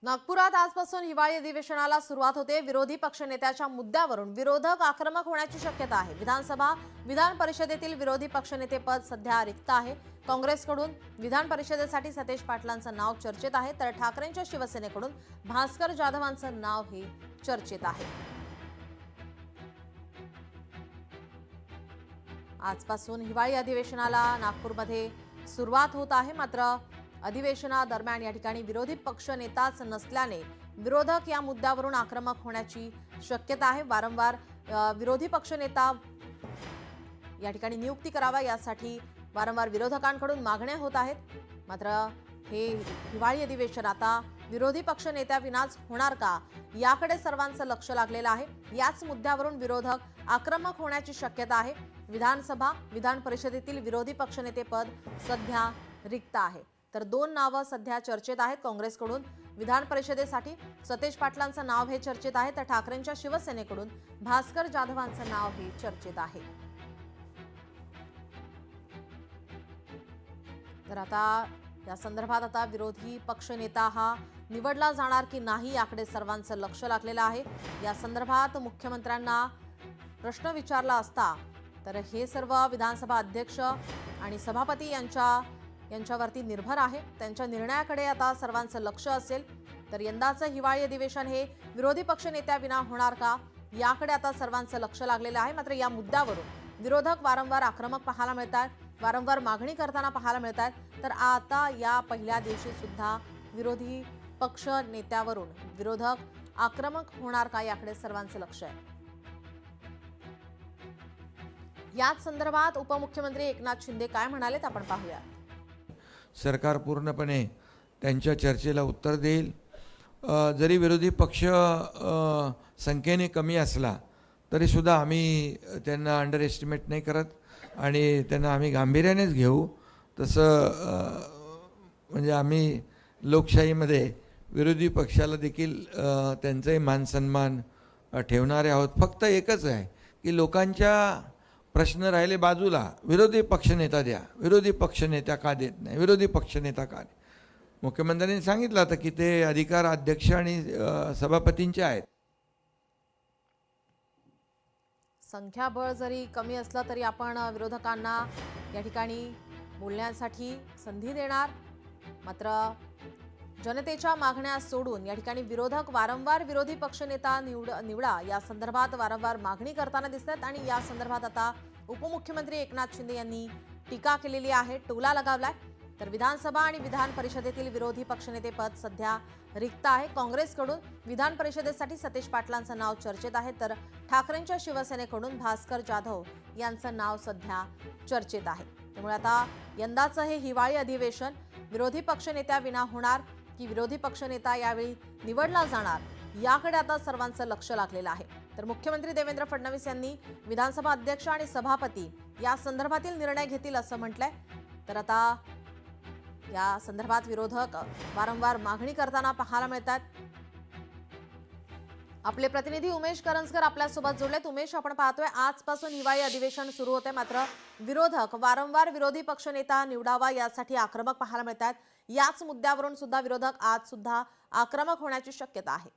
नागपुरात आजपासून हिवाळी अधिवेशनाला सुरुवात होते। विरोधी पक्षनेत्याच्या मुद्द्यावरून विरोधक आक्रमक होण्याची शक्यता आहे। विधान परिषदेतील विरोधी पक्षनेते पद सध्या रिक्त आहे। काँग्रेसकडून विधान परिषदेसाठी सतेज पाटलांचं नाव चर्चेत आहे, तर ठाकरेंच्या शिवसेनेकडून भास्कर जाधवांचं नाव हे चर्चेत आहे। आजपासून हिवाळी अधिवेशनाला नागपूरमध्ये सुरुवात होत आहे। मात्र अधिवेशनादरम्यान या ठिकाणी विरोधी पक्ष नेताच नसल्याने विरोधक या मुद्द्यावरून आक्रमक होण्याची शक्यता आहे। वारंवार विरोधी पक्ष नेता या ठिकाणी नियुक्ती करावा यासाठी वारंवार विरोधकांकडून मागण्या होत आहेत। मात्र हे हिवाळी अधिवेशन आता विरोधी पक्ष नेत्याविनाच होणार का याकडे सर्वांचं लक्ष लागलेलं आहे। याच मुद्द्यावरून विरोधक आक्रमक होण्याची शक्यता आहे। विधान परिषदेतील विरोधी पक्षनेते पद सध्या रिक्त आहे, तर दोन नावं सध्या चर्चेत आहेत। काँग्रेसकडून विधान परिषदेसाठी सतेज पाटलांचं नाव हे चर्चेत आहे, तर ठाकरेंच्या शिवसेनेकडून भास्कर जाधवांचं नाव हे चर्चेत आहे। तर आता या संदर्भात आता विरोधी पक्षनेता हा निवडला जाणार की नाही याकडे सर्वांचं लक्ष लागलेलं आहे। या संदर्भात मुख्यमंत्र्यांना प्रश्न विचारला असता तर हे सर्व विधानसभा अध्यक्ष आणि सभापती यांच्यावरती निर्भर आहे। त्यांच्या निर्णयाकडे आता सर्वांचं लक्ष असेल। तर यंदाचं हिवाळी अधिवेशन हे विरोधी पक्षनेत्याविना होणार का याकडे आता सर्वांचं लक्ष लागलेलं आहे। मात्र या मुद्द्यावरून विरोधक वारंवार आक्रमक पाहायला मिळतात, वारंवार मागणी करताना पाहायला मिळतात। तर आता या पहिल्या दिवशी सुद्धा विरोधी पक्ष नेत्यावरून विरोधक आक्रमक होणार का याकडे सर्वांचं लक्ष आहे। याच संदर्भात उपमुख्यमंत्री एकनाथ शिंदे काय म्हणालेत आपण पाहूया। सरकार पूर्णपणे त्यांच्या चर्चेला उत्तर देईल। जरी विरोधी पक्ष संख्येने कमी असला तरी सुद्धा आम्ही त्यांना अंडर एस्टिमेट नाही करत आणि त्यांना आम्ही गांभीर्यानेच घेऊ। तसं म्हणजे आम्ही लोकशाहीमध्ये विरोधी पक्षाला देखील त्यांचाही मानसन्मान ठेवणारे आहोत। फक्त एकच आहे की लोकांच्या प्रश्न राहिले बाजूला, विरोधी पक्षनेता द्या, विरोधी पक्षनेता का देत नाही, विरोधी पक्षनेता का नाही। मुख्यमंत्र्यांनी सांगितलं होतं की ते अधिकार अध्यक्ष आणि सभापतींचे आहेत। संख्याबळ जरी कमी असलं तरी आपण विरोधकांना या ठिकाणी बोलण्यासाठी संधी देणार। मात्र जनतेच्या मागण्या सोडून या ठिकाणी विरोधक वारंवार विरोधी पक्षनेता निवडा या संदर्भात वारंवार मागणी करताना दिसतात आणि या संदर्भात आता उपमुख्यमंत्री एकनाथ शिंदे यांनी टीका केलेली आहे, टोला लगावलाय। तर विधानसभा आणि विधान परिषदेतील विरोधी पक्षनेते पद सध्या रिक्त आहे। काँग्रेसकडून विधान परिषदेसाठी सतेज पाटलांचं नाव चर्चेत आहे, तर ठाकरेंच्या शिवसेनेकडून भास्कर जाधव यांचं नाव सध्या चर्चेत आहे। त्यामुळे आता यंदाचं हे हिवाळी अधिवेशन विरोधी पक्षनेत्याविना होणार की विरोधी पक्षनेता यावेळी निवडला जाणार याकडे आता सर्वांचं लक्ष लागलेलं आहे। तर मुख्यमंत्री देवेंद्र फडणवीस यांनी विधानसभा अध्यक्ष आणि सभापती या संदर्भातील निर्णय घेतील असं म्हटलंय। तर आता या संदर्भात विरोधक वारंवार मागणी करताना पाहायला मिळतात। आपले प्रतिनिधी उमेश करंजकर आपल्यासोबत जोडलेत। उमेश, आपण पाहतोय आजपासून हिवाळी अधिवेशन सुरू होते, मात्र विरोधक वारंवार विरोधी पक्षनेता निवडावा यासाठी आक्रमक पाहायला मिळतात। याच मुद्द्यावरून सुद्धा विरोधक आज सुद्धा आक्रमक होण्याची शक्यता आहे।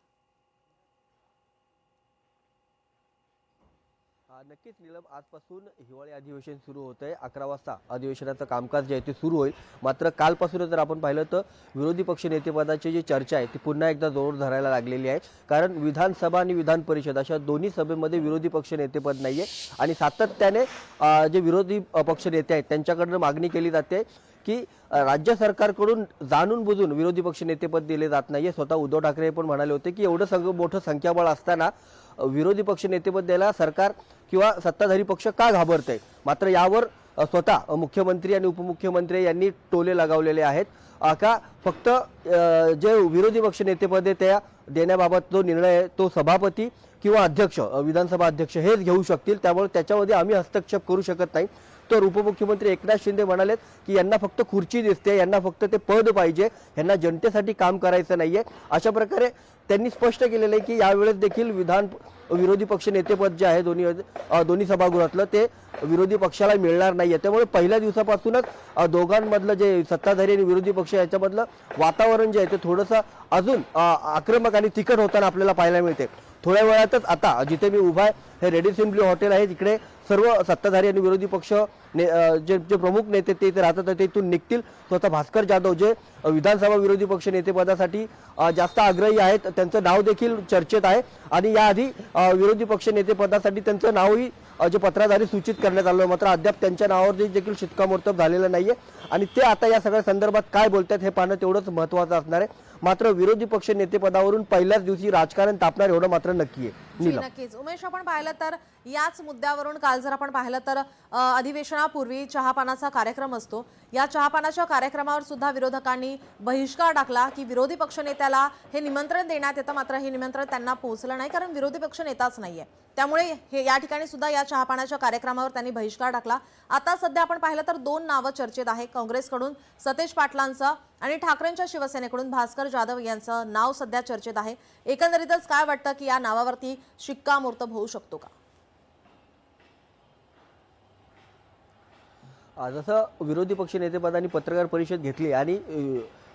नक्कीच नीलम, आजपासून हिवाळी अधिवेशन सुरू होत आहे। 11 वाजता अधिवेशनाचं कामकाज जे आहे ते सुरू होईल। मात्र कालपासूनच जर आपण पाहिलं तर विरोधी पक्षनेतेपदाची जी चर्चा आहे ती पुन्हा एकदा जोर धरायला लागलेली आहे। कारण विधानसभा आणि विधान परिषद अशा दोन्ही सभेमध्ये विरोधी पक्षनेतेपद नाहीये आणि सातत्याने जे विरोधी पक्षनेते आहेत त्यांच्याकडून मागणी केली जाते की राज्य सरकारकडून जाणून बुजून विरोधी पक्षनेतेपद दिले जात नाहीये। स्वतः उद्धव ठाकरे पण म्हणाले होते की एवढं मोठं संख्याबळ असताना विरोधी पक्षनेतेपद द्यायला सरकार किंवा सत्ताधारी पक्ष का घाबरतंय। मात्र यावर स्वतः मुख्यमंत्री आणि उपमुख्यमंत्री यांनी टोले लगावलेले आहेत का फक्त जे विरोधी पक्षनेतेपद आहे त्या देण्याबाबत जो निर्णय आहे तो सभापती किंवा अध्यक्ष, विधानसभा अध्यक्ष हेच घेऊ शकतील, त्यामुळे त्याच्यामध्ये आम्ही हस्तक्षेप करू शकत नाही। तर उपमुख्यमंत्री एकनाथ शिंदे म्हणालेत की यांना फक्त खुर्ची दिसते, यांना फक्त ते पद पाहिजे, यांना जनतेसाठी काम करायचं नाहीये. अशा प्रकारे त्यांनी स्पष्ट केलेलं आहे की यावेळेस देखील विरोधी पक्ष नेतेपद जे आहे दोन्ही सभागृहातलं ते विरोधी पक्षाला मिळणार नाहीये. त्यामुळे पहिल्या दिवसापासूनच दोघांमधलं जे सत्ताधारी आणि विरोधी पक्ष याच्यामधलं वातावरण जे आहे ते थोडंसं अजून आक्रमक आणि तिखट होताना आपल्याला पाहायला मिळते. थोड्या वेळातच आता जिथे मी उभा आहे हे रेडी सिम्पली हॉटेल आहे, तिकडे सर्व सत्ताधारी आणि विरोधी पक्ष जे प्रमुख नेते ते इथे राहतात ते इथून निघतील. स्वतः भास्कर जाधव जे विधानसभा विरोधी पक्ष नेतेपदासाठी जास्त आग्रही आहेत, त्यांचं नाव देखील चर्चेत आहे आणि याआधी विरोधी पक्ष नेतेपदासाठी त्यांचं नावही जे पत्राद्वारे सूचित करण्यात आलं, मात्र अद्याप त्यांच्या नावावर देखील शिक्कामोर्तब झालेलं नाहीये आणि ते आता या सगळ्या संदर्भात काय बोलतात हे पाहणं तेवढंच महत्त्वाचं असणार आहे. मात्र विरोधी पक्ष नेतेपदावरून पहिल्याच दिवशी राजकारण तापणार एवढं मात्र नक्की आहे. जी, नक्कीच उमेश, आपण पाहिलं तर याच मुद्द्यावरून काल जर आपण पाहिलं तर अधिवेशनापूर्वी चहापानाचा कार्यक्रम असतो. या चहापानाच्या कार्यक्रमावर सुद्धा विरोधकांनी बहिष्कार टाकला की विरोधी पक्षनेत्याला हे निमंत्रण देण्यात येतं, मात्र हे निमंत्रण त्यांना पोहोचलं नाही कारण विरोधी पक्ष नेताच नाहीये. त्यामुळे हे या ठिकाणी सुद्धा या चहापानाच्या कार्यक्रमावर त्यांनी बहिष्कार टाकला. आता सध्या आपण पाहिलं तर दोन नावं चर्चेत आहे. काँग्रेसकडून सतेज पाटलांचं आणि ठाकरेंच्या शिवसेनेकडून भास्कर जाधव यांचं नाव सध्या चर्चेत आहे. एकंदरीतच काय वाटतं की या नावावरती शिक्कामोर्तब होऊ शकतो का? जसं विरोधी पक्ष नेतेपदांनी पत्रकार परिषद घेतली आणि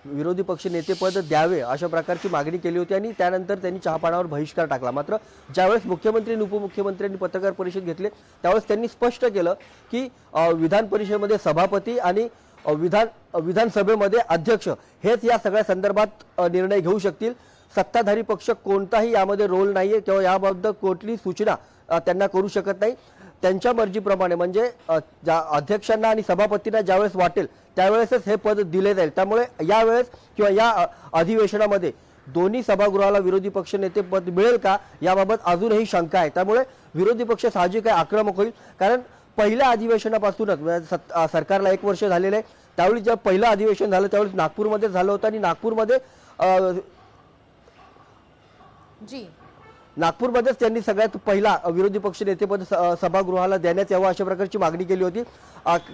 विरोधी पक्ष नेतेपद द्यावे अशा प्रकारची मागणी केली होती आणि त्यानंतर त्यांनी चहापानावर बहिष्कार टाकला. मात्र ज्यावेळेस मुख्यमंत्री आणि उपमुख्यमंत्र्यांनी पत्रकार परिषद घेतली त्यावेळेस त्यांनी स्पष्ट केलं की विधान परिषदेमध्ये सभापती आणि विधानसभेमध्ये अध्यक्ष हेच या सगळ्या संदर्भात निर्णय घेऊ शकतील. सत्ताधारी पक्ष कोणताही यामध्ये रोल नाहीये किंवा याबद्दल कुठली सूचना त्यांना करू शकत नाही. त्यांच्या मर्जीप्रमाणे म्हणजे अध्यक्षांना आणि सभापतींना ज्यावेळेस वाटेल त्यावेळेसच हे पद दिले जाईल. त्यामुळे यावेळेस किंवा या अधिवेशनामध्ये दोन्ही सभागृहाला विरोधी पक्ष नेते पद मिळेल का याबाबत अजूनही शंका आहे. त्यामुळे विरोधी पक्ष साहजिक आक्रमक होईल कारण पहिल्या अधिवेशनापासूनच सरकारला 1 वर्ष झालेलं आहे. त्यावेळी जेव्हा पहिलं अधिवेशन झालं त्यावेळेस नागपूरमध्ये झालं होतं आणि नागपूरमध्येच त्यांनी सगळ्यात पहिला विरोधी पक्ष नेतेपद सभागृहाला देण्यात यावं अशा प्रकारची मागणी केली होती.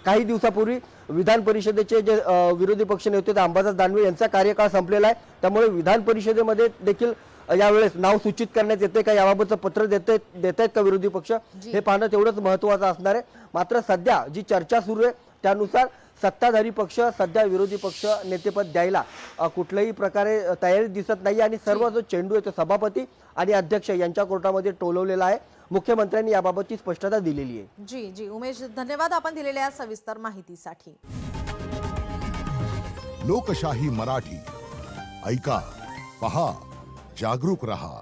काही दिवसापूर्वी विधान परिषदेचे जे विरोधी पक्ष नेते होते अंबादास दानवे यांचा कार्यकाळ संपलेला आहे. त्यामुळे विधान परिषदेमध्ये देखील यावेळेस नाव सूचित करण्यात येते का याबाबतचं पत्र देत आहेत का विरोधी पक्ष हे पाहणं तेवढंच महत्त्वाचं असणार आहे. मात्र सध्या जी चर्चा सुरू आहे त्यानुसार सत्ताधारी पक्ष सध्या विरोधी पक्ष नेतेपद द्यायला कुठल्याही प्रकारे तयारी दिसत नाही आणि सर्व जो चेंडू आहे तो सभापती आणि अध्यक्ष यांच्या कोर्टामध्ये टोलवलेला आहे. मुख्यमंत्र्यांनी याबाबतची स्पष्टता दिलेली आहे. जी उमेश, धन्यवाद आपण दिलेल्या सविस्तर माहितीसाठी. लोकशाही मराठी ऐका, पहा, जागरूक रहा.